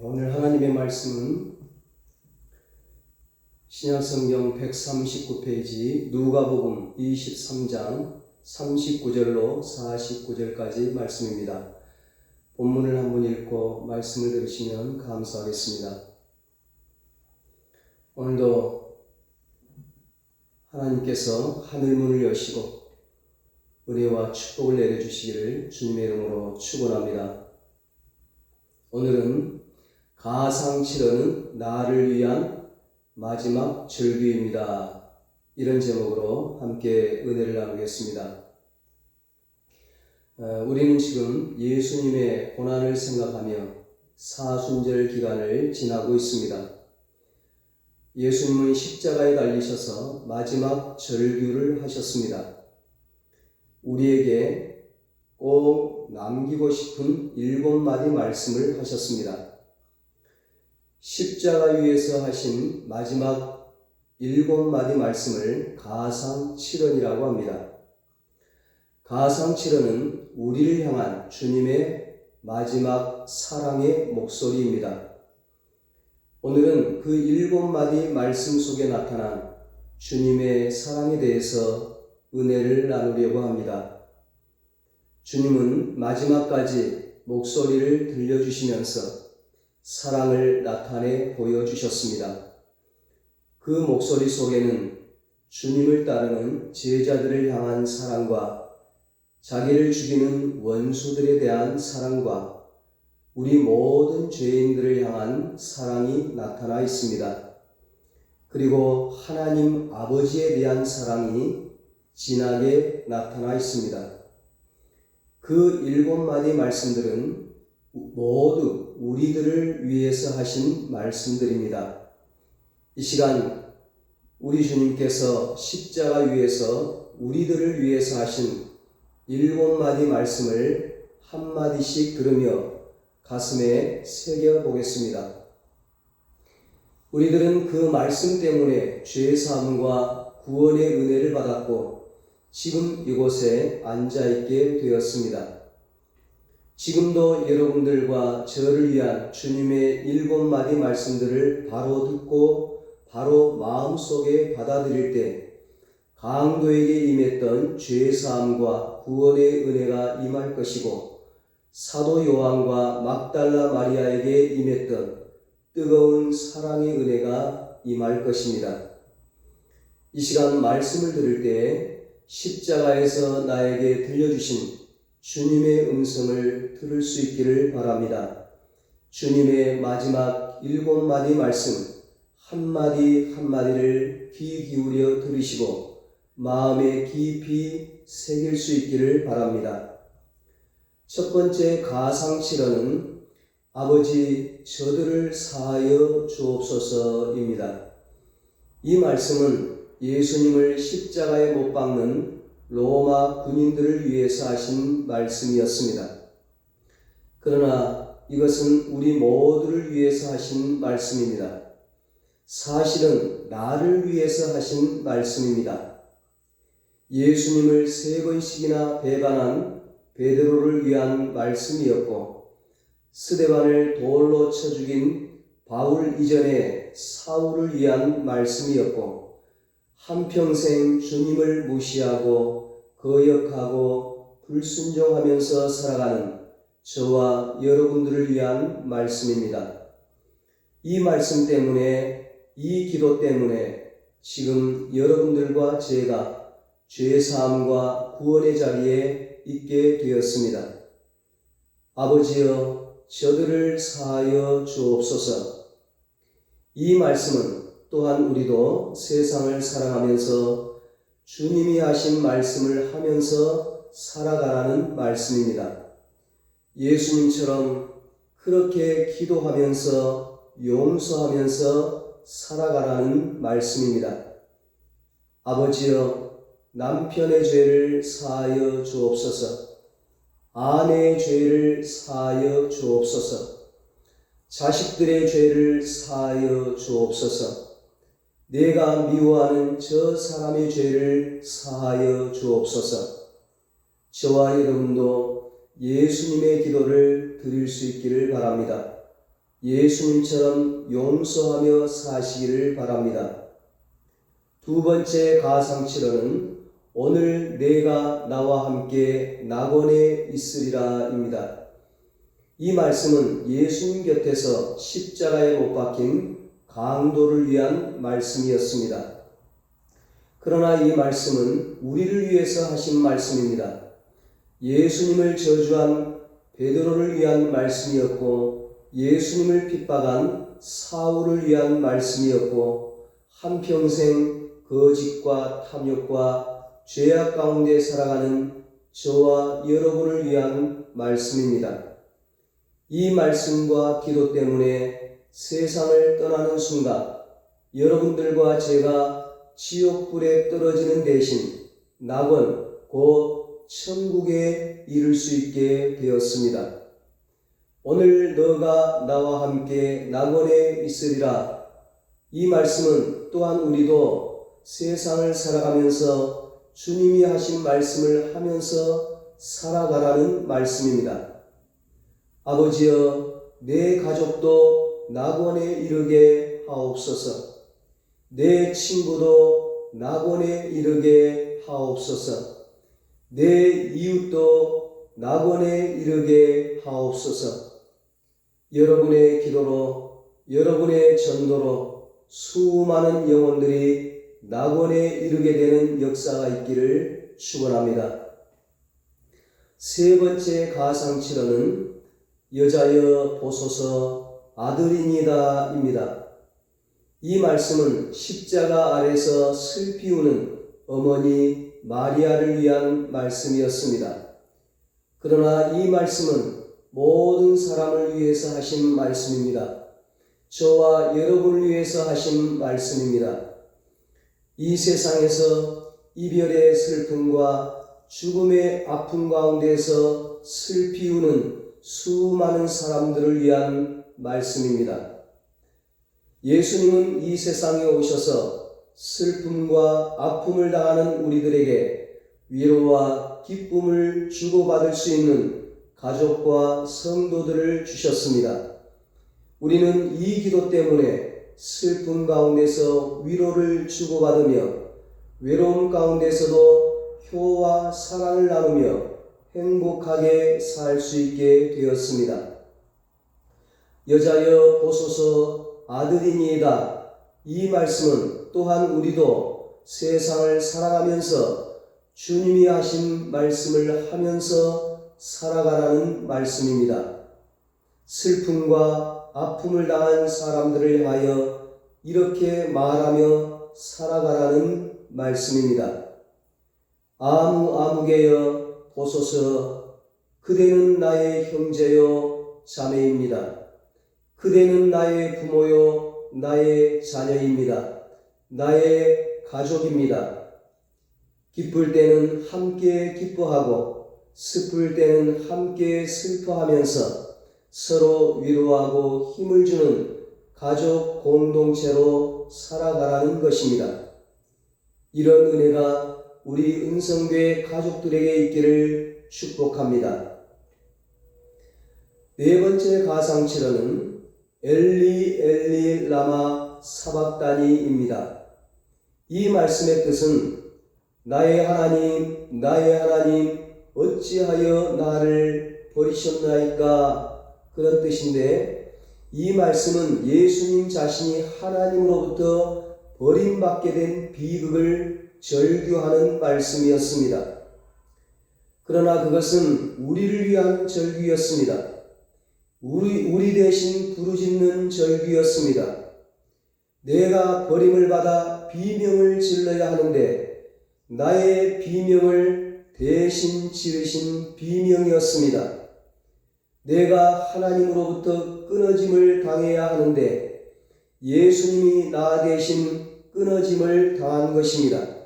오늘 하나님의 말씀은 신약성경 139페이지 누가복음 23장 39절로 49절까지 말씀입니다. 본문을 한번 읽고 말씀을 들으시면 감사하겠습니다. 오늘도 하나님께서 하늘문을 여시고 은혜와 축복을 내려주시기를 주님의 이름으로 축원합니다. 오늘은 가상치러는 나를 위한 마지막 절규입니다. 이런 제목으로 함께 은혜를 나누겠습니다. 우리는 지금 예수님의 고난을 생각하며 사순절 기간을 지나고 있습니다. 예수님은 십자가에 달리셔서 마지막 절규를 하셨습니다. 우리에게 꼭 남기고 싶은 7마디 말씀을 하셨습니다. 십자가 위에서 하신 마지막 7마디 말씀을 가상칠언이라고 합니다. 가상칠언은 우리를 향한 주님의 마지막 사랑의 목소리입니다. 오늘은 그 7마디 말씀 속에 나타난 주님의 사랑에 대해서 은혜를 나누려고 합니다. 주님은 마지막까지 목소리를 들려주시면서 사랑을 나타내 보여주셨습니다. 그 목소리 속에는 주님을 따르는 제자들을 향한 사랑과 자기를 죽이는 원수들에 대한 사랑과 우리 모든 죄인들을 향한 사랑이 나타나 있습니다. 그리고 하나님 아버지에 대한 사랑이 진하게 나타나 있습니다. 그 7마디 말씀들은 모두 우리들을 위해서 하신 말씀들입니다. 이 시간 우리 주님께서 십자가 위에서 우리들을 위해서 하신 7마디 말씀을 한마디씩 들으며 가슴에 새겨보겠습니다. 우리들은 그 말씀 때문에 죄사함과 구원의 은혜를 받았고 지금 이곳에 앉아있게 되었습니다. 지금도 여러분들과 저를 위한 주님의 7마디 말씀들을 바로 듣고 바로 마음속에 받아들일 때 강도에게 임했던 죄사함과 구원의 은혜가 임할 것이고 사도 요한과 막달라 마리아에게 임했던 뜨거운 사랑의 은혜가 임할 것입니다. 이 시간 말씀을 들을 때 십자가에서 나에게 들려주신 주님의 음성을 들을 수 있기를 바랍니다. 주님의 마지막 7마디 말씀 한마디 한마디를 귀 기울여 들으시고 마음에 깊이 새길 수 있기를 바랍니다. 첫 번째 가상칠언은 아버지 저들을 사하여 주옵소서입니다. 이 말씀은 예수님을 십자가에 못 박는 로마 군인들을 위해서 하신 말씀이었습니다. 그러나 이것은 우리 모두를 위해서 하신 말씀입니다. 사실은 나를 위해서 하신 말씀입니다. 예수님을 3번씩이나 배반한 베드로를 위한 말씀이었고 스데반을 돌로 쳐 죽인 바울 이전의 사울을 위한 말씀이었고 한평생 주님을 무시하고 거역하고 불순종하면서 살아가는 저와 여러분들을 위한 말씀입니다. 이 말씀 때문에, 이 기도 때문에 지금 여러분들과 제가 죄사함과 구원의 자리에 있게 되었습니다. 아버지여 저들을 사하여 주옵소서. 이 말씀은 또한 우리도 세상을 사랑하면서 주님이 하신 말씀을 하면서 살아가라는 말씀입니다. 예수님처럼 그렇게 기도하면서 용서하면서 살아가라는 말씀입니다. 아버지여 남편의 죄를 사하여 주옵소서. 아내의 죄를 사하여 주옵소서. 자식들의 죄를 사하여 주옵소서. 내가 미워하는 저 사람의 죄를 사하여 주옵소서. 저와 여러분도 예수님의 기도를 드릴 수 있기를 바랍니다. 예수님처럼 용서하며 사시기를 바랍니다. 두 번째 가상치료는 오늘 내가 나와 함께 낙원에 있으리라입니다. 이 말씀은 예수님 곁에서 십자가에 못 박힌 강도를 위한 말씀이었습니다. 그러나 이 말씀은 우리를 위해서 하신 말씀입니다. 예수님을 저주한 베드로를 위한 말씀이었고 예수님을 핍박한 사울을 위한 말씀이었고 한평생 거짓과 탐욕과 죄악 가운데 살아가는 저와 여러분을 위한 말씀입니다. 이 말씀과 기도 때문에 세상을 떠나는 순간 여러분들과 제가 지옥불에 떨어지는 대신 낙원 곧 천국에 이를 수 있게 되었습니다. 오늘 너가 나와 함께 낙원에 있으리라. 이 말씀은 또한 우리도 세상을 살아가면서 주님이 하신 말씀을 하면서 살아가라는 말씀입니다. 아버지여, 내 가족도 낙원에 이르게 하옵소서. 내 친구도 낙원에 이르게 하옵소서. 내 이웃도 낙원에 이르게 하옵소서. 여러분의 기도로, 여러분의 전도로 수많은 영혼들이 낙원에 이르게 되는 역사가 있기를 축원합니다. 세 번째 가상치료는 여자여 보소서 아들이니다입니다. 이 말씀은 십자가 아래서 슬피 우는 어머니 마리아를 위한 말씀이었습니다. 그러나 이 말씀은 모든 사람을 위해서 하신 말씀입니다. 저와 여러분을 위해서 하신 말씀입니다. 이 세상에서 이별의 슬픔과 죽음의 아픔 가운데서 슬피 우는 수많은 사람들을 위한 말씀입니다. 예수님은 이 세상에 오셔서 슬픔과 아픔을 당하는 우리들에게 위로와 기쁨을 주고받을 수 있는 가족과 성도들을 주셨습니다. 우리는 이 기도 때문에 슬픔 가운데서 위로를 주고받으며 외로움 가운데서도 효와 사랑을 나누며 행복하게 살 수 있게 되었습니다. 여자여 보소서 아들이니이다. 이 말씀은 또한 우리도 세상을 살아가면서 주님이 하신 말씀을 하면서 살아가라는 말씀입니다. 슬픔과 아픔을 당한 사람들을 향하여 이렇게 말하며 살아가라는 말씀입니다. 아무개여 보소서 그대는 나의 형제요 자매입니다. 그대는 나의 부모요 나의 자녀입니다. 나의 가족입니다. 기쁠 때는 함께 기뻐하고 슬플 때는 함께 슬퍼하면서 서로 위로하고 힘을 주는 가족 공동체로 살아가라는 것입니다. 이런 은혜가 우리 은성교회 가족들에게 있기를 축복합니다. 네 번째 가상치료는 엘리 엘리 라마 사박다니입니다. 이 말씀의 뜻은 나의 하나님 나의 하나님 어찌하여 나를 버리셨나이까 그런 뜻인데 이 말씀은 예수님 자신이 하나님으로부터 버림받게 된 비극을 절규하는 말씀이었습니다. 그러나 그것은 우리를 위한 절규였습니다. 우리 대신 부르짖는 절규였습니다. 내가 버림을 받아 비명을 질러야 하는데 나의 비명을 대신 지르신 비명이었습니다. 내가 하나님으로부터 끊어짐을 당해야 하는데 예수님이 나 대신 끊어짐을 당한 것입니다.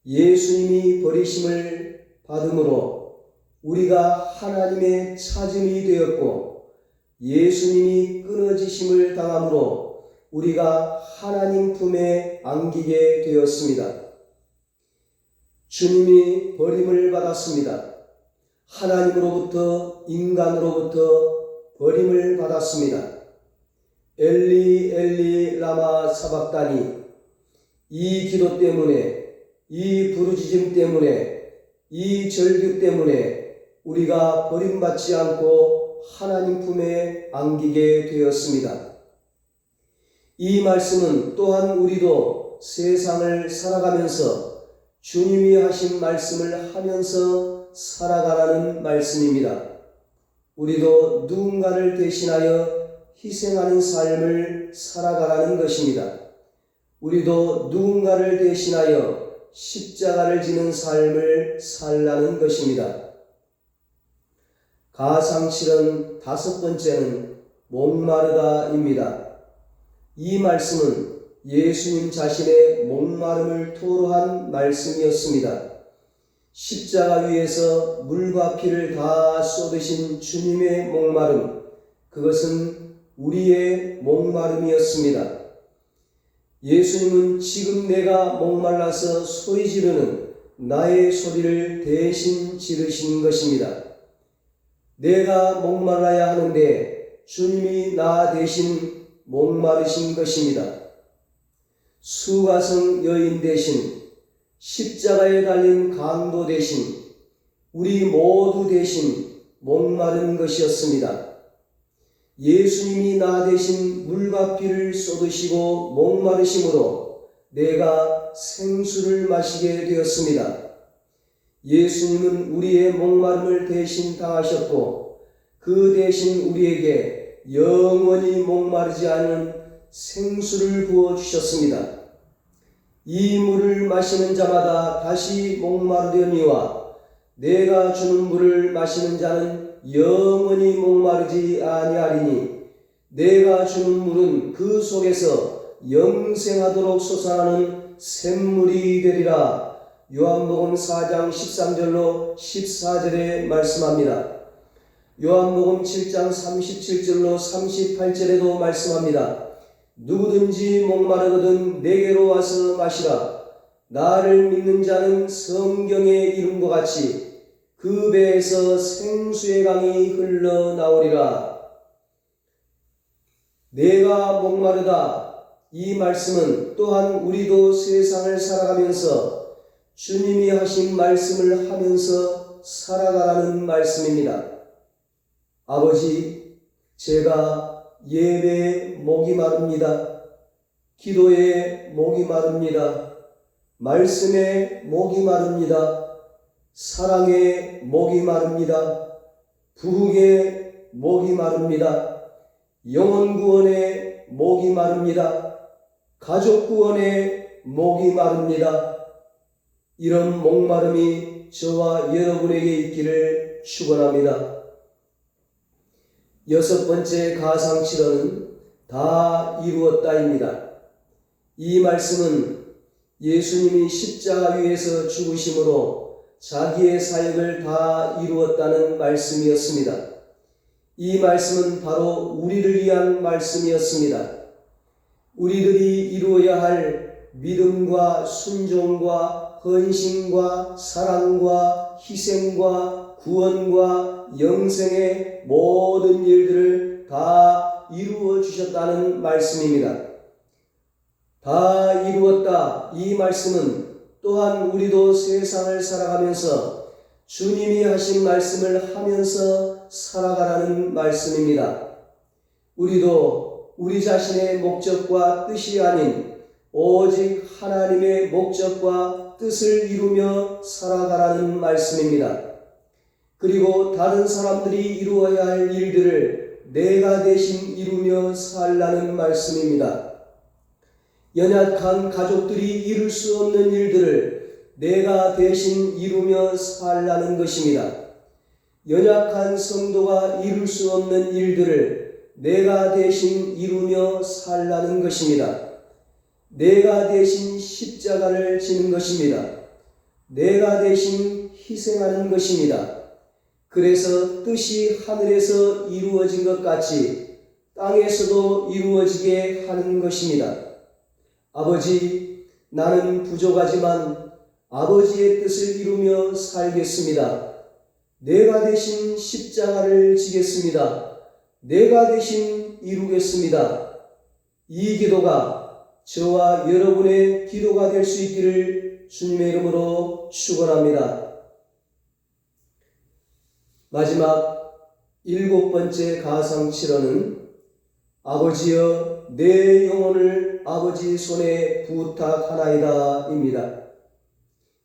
예수님이 버리심을 받음으로 우리가 하나님의 찾음이 되었고 예수님이 끊어지심을 당함으로 우리가 하나님 품에 안기게 되었습니다. 주님이 버림을 받았습니다. 하나님으로부터 인간으로부터 버림을 받았습니다. 엘리 엘리 라마 사박다니. 이 기도 때문에, 이 부르짖음 때문에, 이 절규 때문에 우리가 버림받지 않고 하나님 품에 안기게 되었습니다. 이 말씀은 또한 우리도 세상을 살아가면서 주님이 하신 말씀을 하면서 살아가라는 말씀입니다. 우리도 누군가를 대신하여 희생하는 삶을 살아가라는 것입니다. 우리도 누군가를 대신하여 십자가를 지는 삶을 살라는 것입니다. 가상실현 5번째는 목마르다입니다. 이 말씀은 예수님 자신의 목마름을 토로한 말씀이었습니다. 십자가 위에서 물과 피를 다 쏟으신 주님의 목마름, 그것은 우리의 목마름이었습니다. 예수님은 지금 내가 목말라서 소리 지르는 나의 소리를 대신 지르신 것입니다. 내가 목말라야 하는데 주님이 나 대신 목마르신 것입니다. 수가성 여인 대신, 십자가에 달린 강도 대신, 우리 모두 대신 목마른 것이었습니다. 예수님이 나 대신 물과 피를 쏟으시고 목마르심으로 내가 생수를 마시게 되었습니다. 예수님은 우리의 목마름을 대신 당하셨고 그 대신 우리에게 영원히 목마르지 않은 생수를 부어주셨습니다. 이 물을 마시는 자마다 다시 목마르려니와 내가 주는 물을 마시는 자는 영원히 목마르지 아니하리니 내가 주는 물은 그 속에서 영생하도록 솟아나는 샘물이 되리라. 요한복음 4장 13절로 14절에 말씀합니다. 요한복음 7장 37절로 38절에도 말씀합니다. 누구든지 목마르거든 내게로 와서 마시라. 나를 믿는 자는 성경의 이름과 같이 그 배에서 생수의 강이 흘러나오리라. 내가 목마르다. 이 말씀은 또한 우리도 세상을 살아가면서 주님이 하신 말씀을 하면서 살아가라는 말씀입니다. 아버지, 제가 예배에 목이 마릅니다. 기도에 목이 마릅니다. 말씀에 목이 마릅니다. 사랑에 목이 마릅니다. 부흥에 목이 마릅니다. 영혼 구원에 목이 마릅니다. 가족 구원에 목이 마릅니다. 이런 목마름이 저와 여러분에게 있기를 축원합니다. 6번째 가상실현은 다 이루었다입니다. 이 말씀은 예수님이 십자가 위에서 죽으심으로 자기의 사역을 다 이루었다는 말씀이었습니다. 이 말씀은 바로 우리를 위한 말씀이었습니다. 우리들이 이루어야 할 믿음과 순종과 헌신과 사랑과 희생과 구원과 영생의 모든 일들을 다 이루어 주셨다는 말씀입니다. 다 이루었다. 이 말씀은 또한 우리도 세상을 살아가면서 주님이 하신 말씀을 하면서 살아가라는 말씀입니다. 우리도 우리 자신의 목적과 뜻이 아닌 오직 하나님의 목적과 뜻을 이루며 살아가라는 말씀입니다. 그리고 다른 사람들이 이루어야 할 일들을 내가 대신 이루며 살라는 말씀입니다. 연약한 가족들이 이룰 수 없는 일들을 내가 대신 이루며 살라는 것입니다. 연약한 성도가 이룰 수 없는 일들을 내가 대신 이루며 살라는 것입니다. 내가 대신 십자가를 지는 것입니다. 내가 대신 희생하는 것입니다. 그래서 뜻이 하늘에서 이루어진 것 같이 땅에서도 이루어지게 하는 것입니다. 아버지, 나는 부족하지만 아버지의 뜻을 이루며 살겠습니다. 내가 대신 십자가를 지겠습니다. 내가 대신 이루겠습니다. 이 기도가 저와 여러분의 기도가 될 수 있기를 주님의 이름으로 축원합니다. 마지막 7번째 가상칠언은 아버지여 내 영혼을 아버지 손에 부탁하나이다 입니다.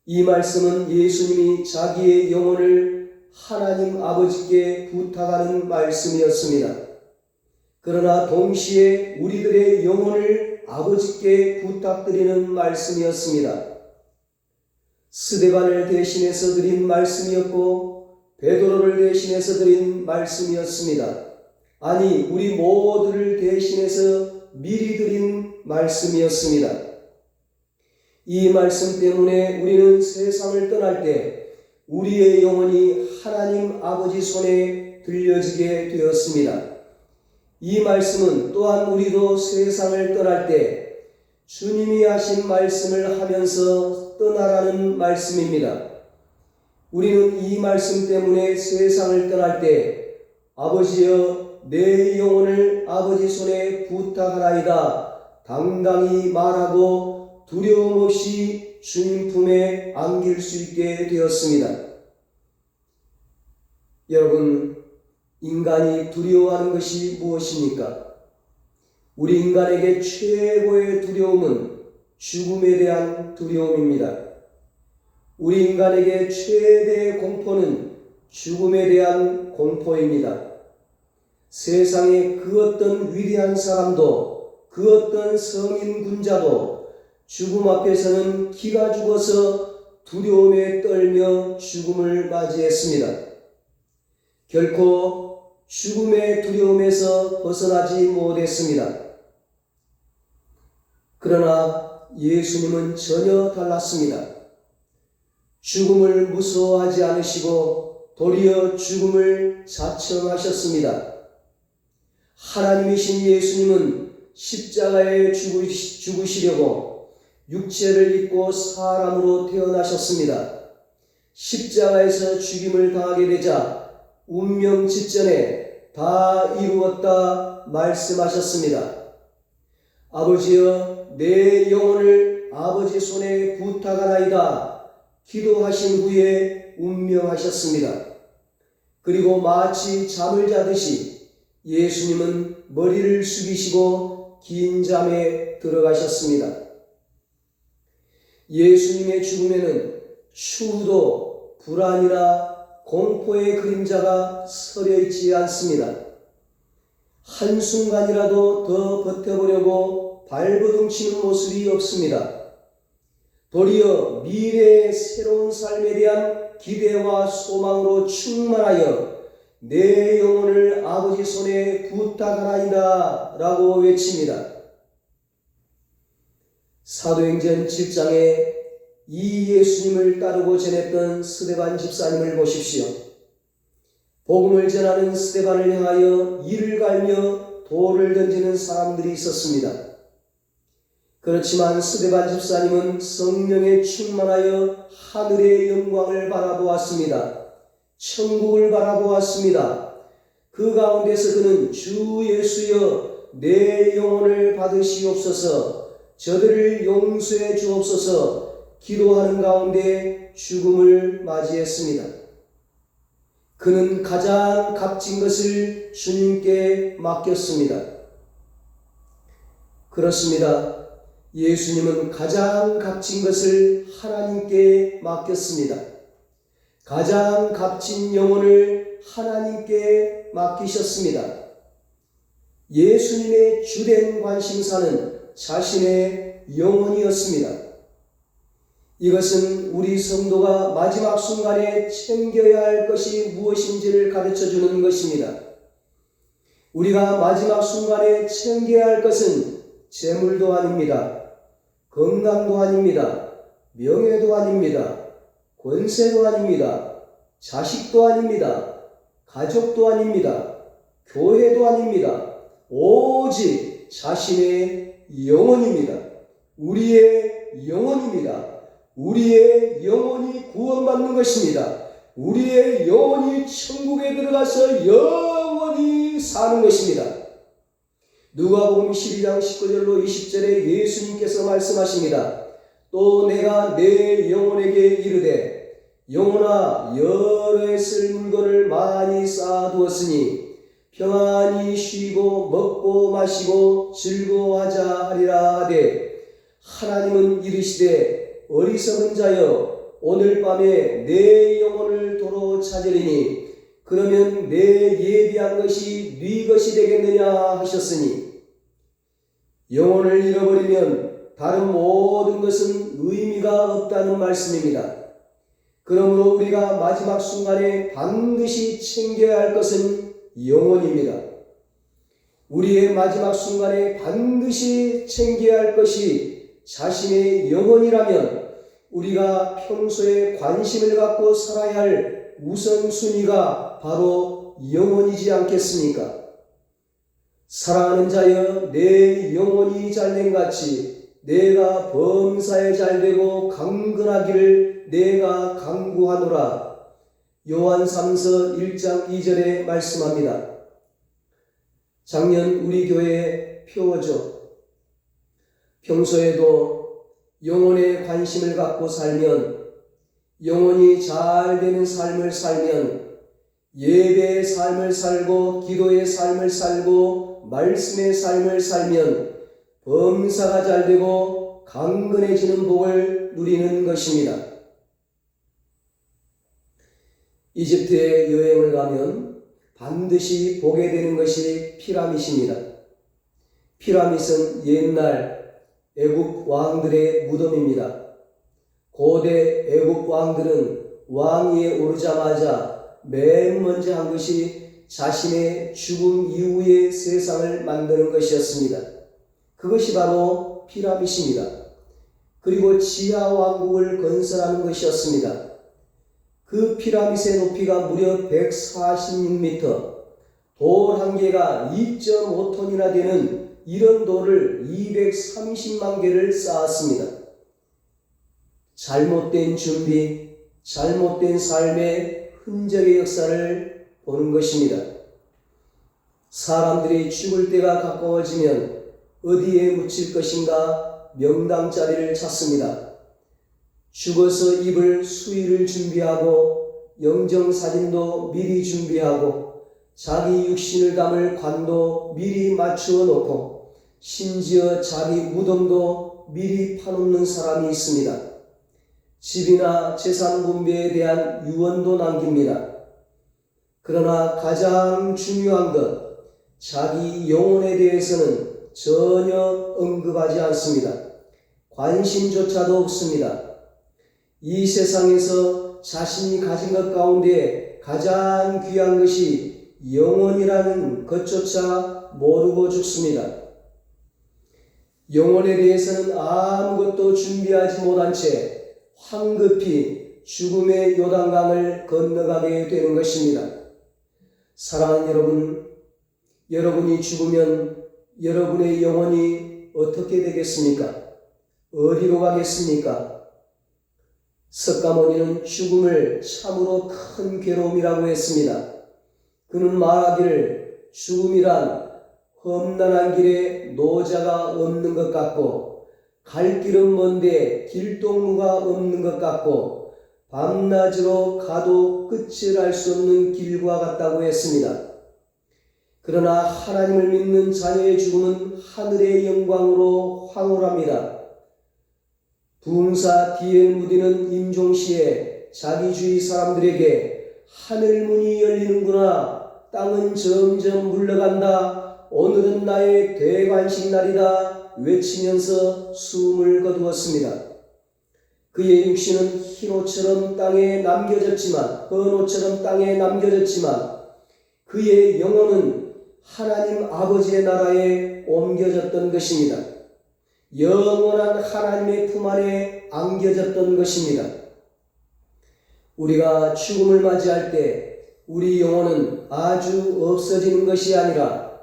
이 말씀은 예수님이 자기의 영혼을 하나님 아버지께 부탁하는 말씀이었습니다. 그러나 동시에 우리들의 영혼을 아버지께 부탁드리는 말씀이었습니다. 스데반을 대신해서 드린 말씀이었고 베드로를 대신해서 드린 말씀이었습니다. 아니, 우리 모두를 대신해서 미리 드린 말씀이었습니다. 이 말씀 때문에 우리는 세상을 떠날 때 우리의 영혼이 하나님 아버지 손에 들려지게 되었습니다. 이 말씀은 또한 우리도 세상을 떠날 때 주님이 하신 말씀을 하면서 떠나라는 말씀입니다. 우리는 이 말씀 때문에 세상을 떠날 때 아버지여 내 영혼을 아버지 손에 부탁하나이다 당당히 말하고 두려움 없이 주님 품에 안길 수 있게 되었습니다. 여러분, 인간이 두려워하는 것이 무엇입니까? 우리 인간에게 최고의 두려움은 죽음에 대한 두려움입니다. 우리 인간에게 최대의 공포는 죽음에 대한 공포입니다. 세상의 그 어떤 위대한 사람도 그 어떤 성인 군자도 죽음 앞에서는 기가 죽어서 두려움에 떨며 죽음을 맞이했습니다. 결코 죽음의 두려움에서 벗어나지 못했습니다. 그러나 예수님은 전혀 달랐습니다. 죽음을 무서워하지 않으시고 도리어 죽음을 자청하셨습니다. 하나님이신 예수님은 십자가에 죽으시려고 육체를 입고 사람으로 태어나셨습니다. 십자가에서 죽임을 당하게 되자 운명 직전에 다 이루었다 말씀하셨습니다. 아버지여 내 영혼을 아버지 손에 부탁하나이다 기도하신 후에 운명하셨습니다. 그리고 마치 잠을 자듯이 예수님은 머리를 숙이시고 긴 잠에 들어가셨습니다. 예수님의 죽음에는 추후도 불안이나 공포의 그림자가 서려 있지 않습니다. 한순간이라도 더 버텨보려고 발버둥치는 모습이 없습니다. 도리어 미래의 새로운 삶에 대한 기대와 소망으로 충만하여 내 영혼을 아버지 손에 부탁하나이다 라고 외칩니다. 사도행전 7장에 이 예수님을 따르고 전했던 스데반 집사님을 보십시오. 복음을 전하는 스데반을 향하여 이를 갈며 돌을 던지는 사람들이 있었습니다. 그렇지만 스데반 집사님은 성령에 충만하여 하늘의 영광을 바라보았습니다. 천국을 바라보았습니다. 그 가운데서 그는 주 예수여 내 영혼을 받으시옵소서 저들을 용서해 주옵소서 기도하는 가운데 죽음을 맞이했습니다. 그는 가장 값진 것을 주님께 맡겼습니다. 그렇습니다. 예수님은 가장 값진 것을 하나님께 맡겼습니다. 가장 값진 영혼을 하나님께 맡기셨습니다. 예수님의 주된 관심사는 자신의 영혼이었습니다. 이것은 우리 성도가 마지막 순간에 챙겨야 할 것이 무엇인지를 가르쳐주는 것입니다. 우리가 마지막 순간에 챙겨야 할 것은 재물도 아닙니다. 건강도 아닙니다. 명예도 아닙니다. 권세도 아닙니다. 자식도 아닙니다. 가족도 아닙니다. 교회도 아닙니다. 오직 자신의 영혼입니다. 우리의 영혼입니다. 우리의 영혼이 구원받는 것입니다. 우리의 영혼이 천국에 들어가서 영원히 사는 것입니다. 누가복음 12장 19절로 20절에 예수님께서 말씀하십니다. 또 내가 내 영혼에게 이르되 영혼아 여러 해 쓸 물건을 많이 쌓아두었으니 평안히 쉬고 먹고 마시고 즐거워하자 하리라 하되 하나님은 이르시되 어리석은 자여 오늘 밤에 내 영혼을 도로 찾으리니 그러면 내 예비한 것이 네 것이 되겠느냐 하셨으니 영혼을 잃어버리면 다른 모든 것은 의미가 없다는 말씀입니다. 그러므로 우리가 마지막 순간에 반드시 챙겨야 할 것은 영혼입니다. 우리의 마지막 순간에 반드시 챙겨야 할 것이 자신의 영혼이라면 우리가 평소에 관심을 갖고 살아야 할 우선순위가 바로 영혼이지 않겠습니까? 사랑하는 자여 내 영혼이 잘된같이 내가 범사에 잘되고 강건하기를 내가 간구하노라. 요한 3서 1장 2절에 말씀합니다. 작년 우리 교회의 표어죠. 평소에도 영혼에 관심을 갖고 살면, 영혼이 잘 되는 삶을 살면, 예배의 삶을 살고 기도의 삶을 살고 말씀의 삶을 살면 범사가 잘 되고 강건해지는 복을 누리는 것입니다. 이집트에 여행을 가면 반드시 보게 되는 것이 피라밋입니다. 피라밋은 옛날 애굽 왕들의 무덤입니다. 고대 애굽 왕들은 왕위에 오르자마자 맨 먼저 한 것이 자신의 죽음 이후의 세상을 만드는 것이었습니다. 그것이 바로 피라밋입니다. 그리고 지하 왕국을 건설하는 것이었습니다. 그 피라밋의 높이가 무려 146m, 돌 한 개가 2.5톤이나 되는 이런 돌을 230만 개를 쌓았습니다. 잘못된 준비, 잘못된 삶의 흔적의 역사를 보는 것입니다. 사람들이 죽을 때가 가까워지면 어디에 묻힐 것인가 명당자리를 찾습니다. 죽어서 입을 수의를 준비하고 영정사진도 미리 준비하고 자기 육신을 담을 관도 미리 맞추어 놓고 심지어 자기 무덤도 미리 파놓는 사람이 있습니다. 집이나 재산 분배에 대한 유언도 남깁니다. 그러나 가장 중요한 것, 자기 영혼에 대해서는 전혀 언급하지 않습니다. 관심조차도 없습니다. 이 세상에서 자신이 가진 것 가운데 가장 귀한 것이 영혼이라는 것조차 모르고 죽습니다. 영혼에 대해서는 아무것도 준비하지 못한 채 황급히 죽음의 요단강을 건너가게 되는 것입니다. 사랑하는 여러분, 여러분이 죽으면 여러분의 영혼이 어떻게 되겠습니까? 어디로 가겠습니까? 석가모니는 죽음을 참으로 큰 괴로움이라고 했습니다. 그는 말하기를 죽음이란 험난한 길에 노자가 없는 것 같고 갈 길은 먼데 길동무가 없는 것 같고 밤낮으로 가도 끝을 알 수 없는 길과 같다고 했습니다. 그러나 하나님을 믿는 자녀의 죽음은 하늘의 영광으로 황홀합니다. 부흥사 D.L. 무디는 임종시에 자기주의 사람들에게 하늘문이 열리는구나, 땅은 점점 물러간다, 오늘은 나의 대관식 날이다 외치면서 숨을 거두었습니다. 그의 육신은 흰옷처럼 땅에 남겨졌지만, 헌옷처럼 땅에 남겨졌지만 그의 영혼은 하나님 아버지의 나라에 옮겨졌던 것입니다. 영원한 하나님의 품 안에 안겨졌던 것입니다. 우리가 죽음을 맞이할 때 우리 영혼은 아주 없어지는 것이 아니라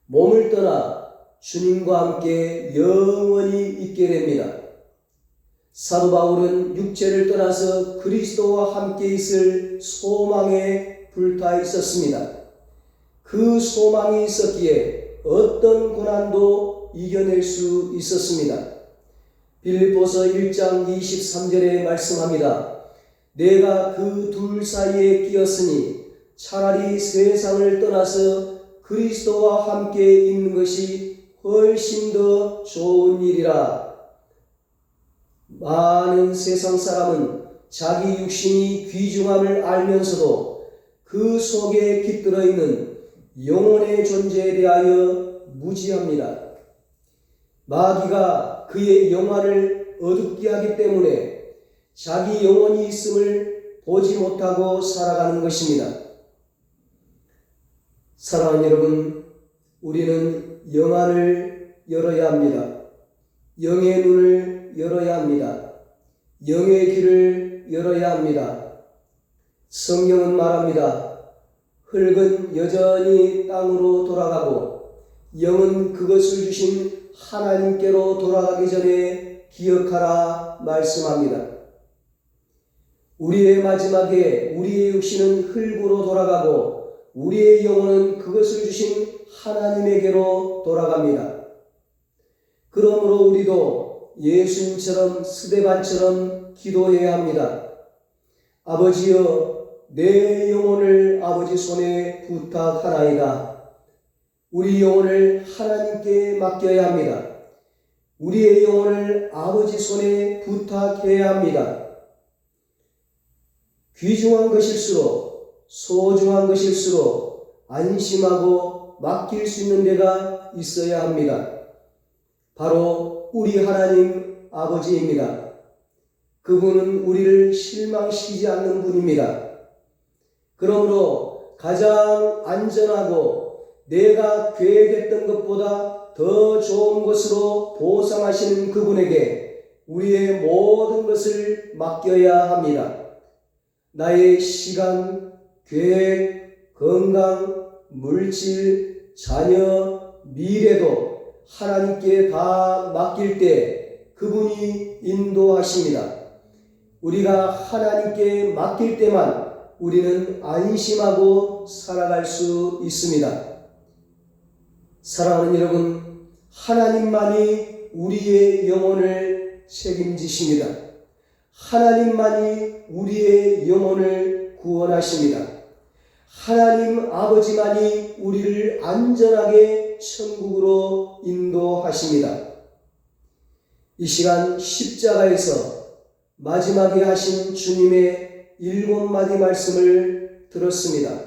몸을 떠나 주님과 함께 영원히 있게 됩니다. 사도 바울은 육체를 떠나서 그리스도와 함께 있을 소망에 불타 있었습니다. 그 소망이 있었기에 어떤 고난도 이겨낼 수 있었습니다. 빌립보서 1장 23절에 말씀합니다. 내가 그 둘 사이에 끼었으니 차라리 세상을 떠나서 그리스도와 함께 있는 것이 훨씬 더 좋은 일이라. 많은 세상 사람은 자기 육신이 귀중함을 알면서도 그 속에 깃들어 있는 영혼의 존재에 대하여 무지합니다. 마귀가 그의 영혼을 어둡게 하기 때문에 자기 영혼이 있음을 보지 못하고 살아가는 것입니다. 사랑하는 여러분, 우리는 영안을 열어야 합니다. 영의 눈을 열어야 합니다. 영의 귀를 열어야 합니다. 성경은 말합니다. 흙은 여전히 땅으로 돌아가고 영은 그것을 주신 하나님께로 돌아가기 전에 기억하라 말씀합니다. 우리의 마지막에 우리의 육신은 흙으로 돌아가고 우리의 영혼은 그것을 주신 하나님에게로 돌아갑니다. 그러므로 우리도 예수님처럼 스데반처럼 기도해야 합니다. 아버지여, 내 영혼을 아버지 손에 부탁하나이다. 우리 영혼을 하나님께 맡겨야 합니다. 우리의 영혼을 아버지 손에 부탁해야 합니다. 귀중한 것일수록, 소중한 것일수록 안심하고 맡길 수 있는 데가 있어야 합니다. 바로 우리 하나님 아버지입니다. 그분은 우리를 실망시키지 않는 분입니다. 그러므로 가장 안전하고 내가 계획했던 것보다 더 좋은 것으로 보상하시는 그분에게 우리의 모든 것을 맡겨야 합니다. 나의 시간, 계획, 건강, 물질, 자녀, 미래도 하나님께 다 맡길 때 그분이 인도하십니다. 우리가 하나님께 맡길 때만 우리는 안심하고 살아갈 수 있습니다. 사랑하는 여러분, 하나님만이 우리의 영혼을 책임지십니다. 하나님만이 우리의 영혼을 구원하십니다. 하나님 아버지만이 우리를 안전하게 천국으로 인도하십니다. 이 시간 십자가에서 마지막에 하신 주님의 7마디 말씀을 들었습니다.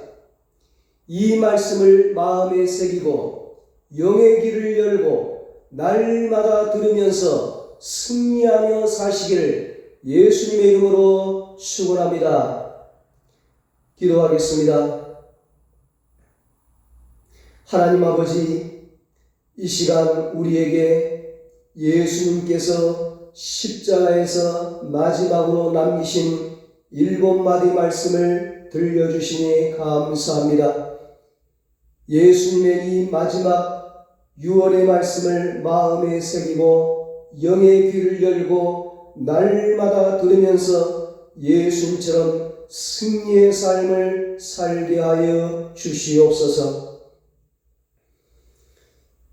이 말씀을 마음에 새기고 영의 귀를 열고 날마다 들으면서 승리하며 사시기를 예수님의 이름으로 축원합니다. 기도하겠습니다. 하나님 아버지, 이 시간 우리에게 예수님께서 십자가에서 마지막으로 남기신 7마디 말씀을 들려주시니 감사합니다. 예수님의 이 마지막 6월의 말씀을 마음에 새기고 영의 귀를 열고 날마다 들으면서 예수님처럼 승리의 삶을 살게 하여 주시옵소서.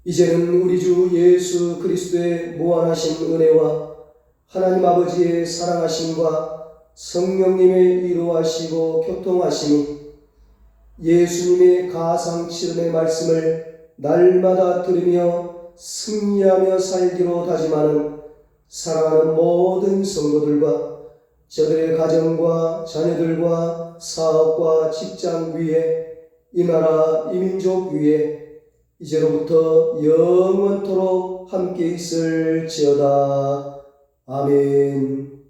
이제는 우리 주 예수 그리스도의 무한하신 은혜와 하나님 아버지의 사랑하심과 성령님의 위로하시고 교통하심이 예수님의 가상칠언의 말씀을 날마다 들으며 승리하며 살기로 다짐하는 사랑하는 모든 성도들과 저들의 가정과 자녀들과 사업과 직장 위에 이 나라 이 민족 위에 이제로부터 영원토록 함께 있을지어다. 아멘.